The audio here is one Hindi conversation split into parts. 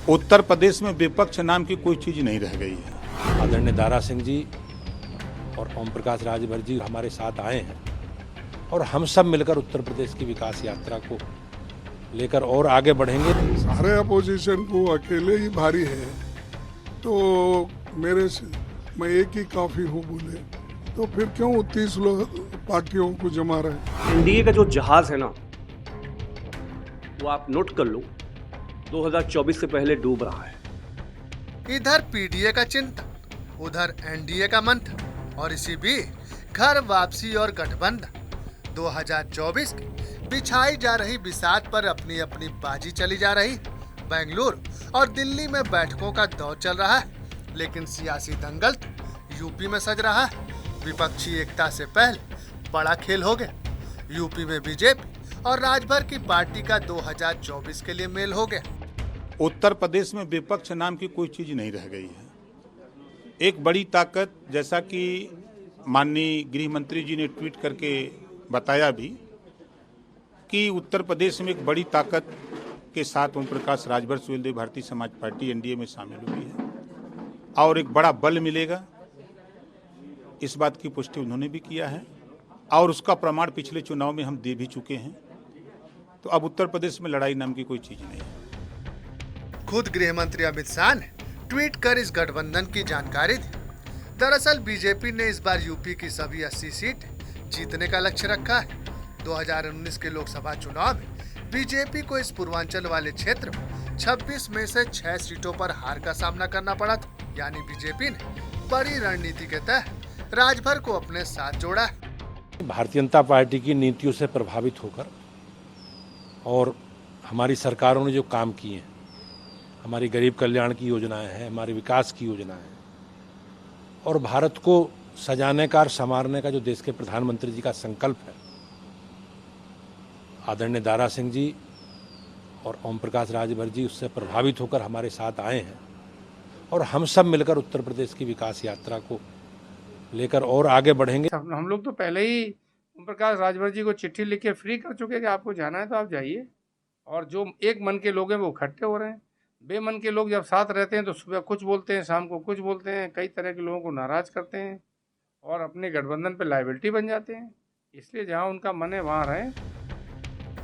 उत्तर प्रदेश में विपक्ष नाम की कोई चीज नहीं रह गई है। आदरणीय दारा सिंह जी और ओम प्रकाश राजभर जी हमारे साथ आए हैं और हम सब मिलकर उत्तर प्रदेश की विकास यात्रा को लेकर और आगे बढ़ेंगे। सारे अपोजिशन को अकेले ही भारी है, तो मैं एक ही काफी हूँ बोले, तो फिर क्यों 30 लोग पार्टियों को जमा रहे। एनडीए का जो जहाज है ना, वो आप नोट कर लो, 2024 से पहले डूब रहा है। इधर पीडीए का चिंतन, उधर एनडीए का मंथन और इसी बीच घर वापसी और गठबंधन 2024 की बिछाई जा रही बिसात पर अपनी अपनी बाजी चली जा रही। बेंगलुरु और दिल्ली में बैठकों का दौर चल रहा है, लेकिन सियासी दंगल तो यूपी में सज रहा है। विपक्षी एकता से पहले बड़ा खेल हो गया। यूपी में बीजेपी और राजभर की पार्टी का 2024 के लिए मेल हो गया। उत्तर प्रदेश में विपक्ष नाम की कोई चीज नहीं रह गई है। एक बड़ी ताकत, जैसा कि माननीय गृह मंत्री जी ने ट्वीट करके बताया भी कि उत्तर प्रदेश में एक बड़ी ताकत के साथ ओम प्रकाश राजभर सुहेलदेव भारतीय समाज पार्टी एनडीए में शामिल हुई है और एक बड़ा बल मिलेगा, इस बात की पुष्टि उन्होंने भी किया है और उसका प्रमाण पिछले चुनाव में हम दे भी चुके हैं। तो अब उत्तर प्रदेश में लड़ाई नाम की कोई चीज नहीं है। खुद गृह मंत्री अमित शाह ने ट्वीट कर इस गठबंधन की जानकारी दी। दरअसल बीजेपी ने इस बार यूपी की सभी 80 सीट जीतने का लक्ष्य रखा है। 2019 के लोकसभा चुनाव में बीजेपी को इस पूर्वांचल वाले क्षेत्र में 26 में से 6 सीटों पर हार का सामना करना पड़ा था। यानी बीजेपी ने बड़ी रणनीति के तहत राजभर को अपने साथ जोड़ा है। भारतीय जनता पार्टी की नीतियों से प्रभावित होकर और हमारी सरकारों ने जो काम किए हैं, हमारी गरीब कल्याण की योजनाएं हैं, हमारी विकास की योजनाएं हैं और भारत को सजाने का और संवारने का जो देश के प्रधानमंत्री जी का संकल्प है, आदरणीय दारा सिंह जी और ओम प्रकाश राजभर जी उससे प्रभावित होकर हमारे साथ आए हैं और हम सब मिलकर उत्तर प्रदेश की विकास यात्रा को लेकर और आगे बढ़ेंगे। हम लोग तो पहले ही ओम प्रकाश राजभर जी को चिट्ठी लिख के फ्री कर चुके कि आपको जाना है तो आप जाइए, और जो एक मन के लोग हैं वो इकट्ठे हो रहे हैं। बेमन के लोग जब साथ रहते हैं तो सुबह कुछ बोलते हैं, शाम को कुछ बोलते हैं, कई तरह के लोगों को नाराज करते हैं और अपने गठबंधन पे लायबिलिटी बन जाते हैं। इसलिए जहां उनका मन है वहां रहें।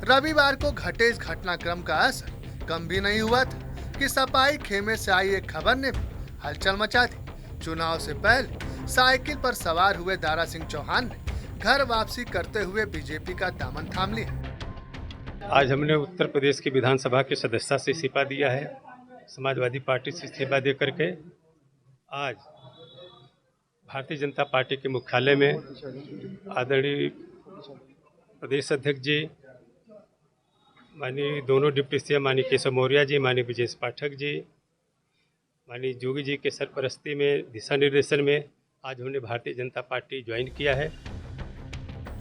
रविवार को घटे इस घटनाक्रम का असर कम भी नहीं हुआ था कि सपाई खेमे से आई एक खबर ने भी हलचल मचा दी। चुनाव से पहले साइकिल पर सवार हुए दारा सिंह चौहान ने घर वापसी करते हुए बीजेपी का दामन थाम लिया। आज हमने उत्तर प्रदेश की विधानसभा की सदस्यता से इस्तीफा दिया है। समाजवादी पार्टी से इस्तीफा दे करके आज भारतीय जनता पार्टी के मुख्यालय में आदरणीय प्रदेश अध्यक्ष जी, माननीय दोनों डिप्टी सीएम माननीय केशव मौर्य जी, माननीय ब्रजेश पाठक जी, माननीय जोगी जी के सरपरस्ती में, दिशा निर्देशन में आज हमने भारतीय जनता पार्टी ज्वाइन किया है।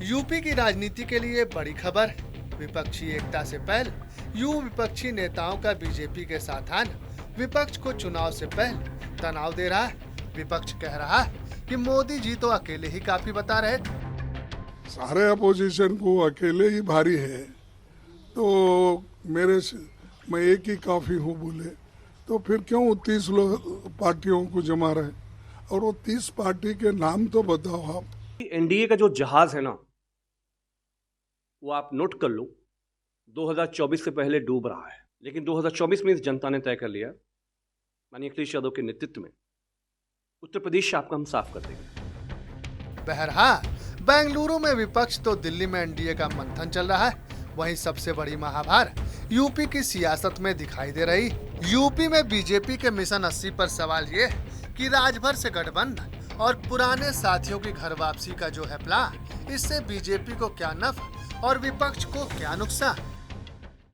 यूपी की राजनीति के लिए बड़ी खबर है। विपक्षी एकता से पहले विपक्षी नेताओं का बीजेपी के साथ आना विपक्ष को चुनाव से पहले तनाव दे रहा है। विपक्ष कह रहा है कि मोदी जी तो अकेले ही काफी बता रहे थे। सारे अपोजिशन को अकेले ही भारी है, तो मैं एक ही काफी हूँ बोले, तो फिर क्यों 30 लोग पार्टियों को जमा रहे। और वो 30 पार्टी के नाम तो बताओ आप। एनडीए का जो जहाज है ना, वो आप नोट कर लो, 2024 से पहले डूब रहा है। लेकिन 2024 में इस जनता ने तय कर लिया, माननीय अखिलेश यादव के नेतृत्व में उत्तर प्रदेश आपका हम साफ कर देंगे। बहरहाल बेंगलुरु में विपक्ष तो दिल्ली में एनडीए का मंथन चल रहा है। वहीं सबसे बड़ी महाभारत यूपी की सियासत में दिखाई दे रही। यूपी में बीजेपी के मिशन 80 पर सवाल ये है कि राजभर से गठबंधन और पुराने साथियों की घर वापसी का जो है प्लान, इससे बीजेपी को क्या नफा और विपक्ष को क्या नुकसान।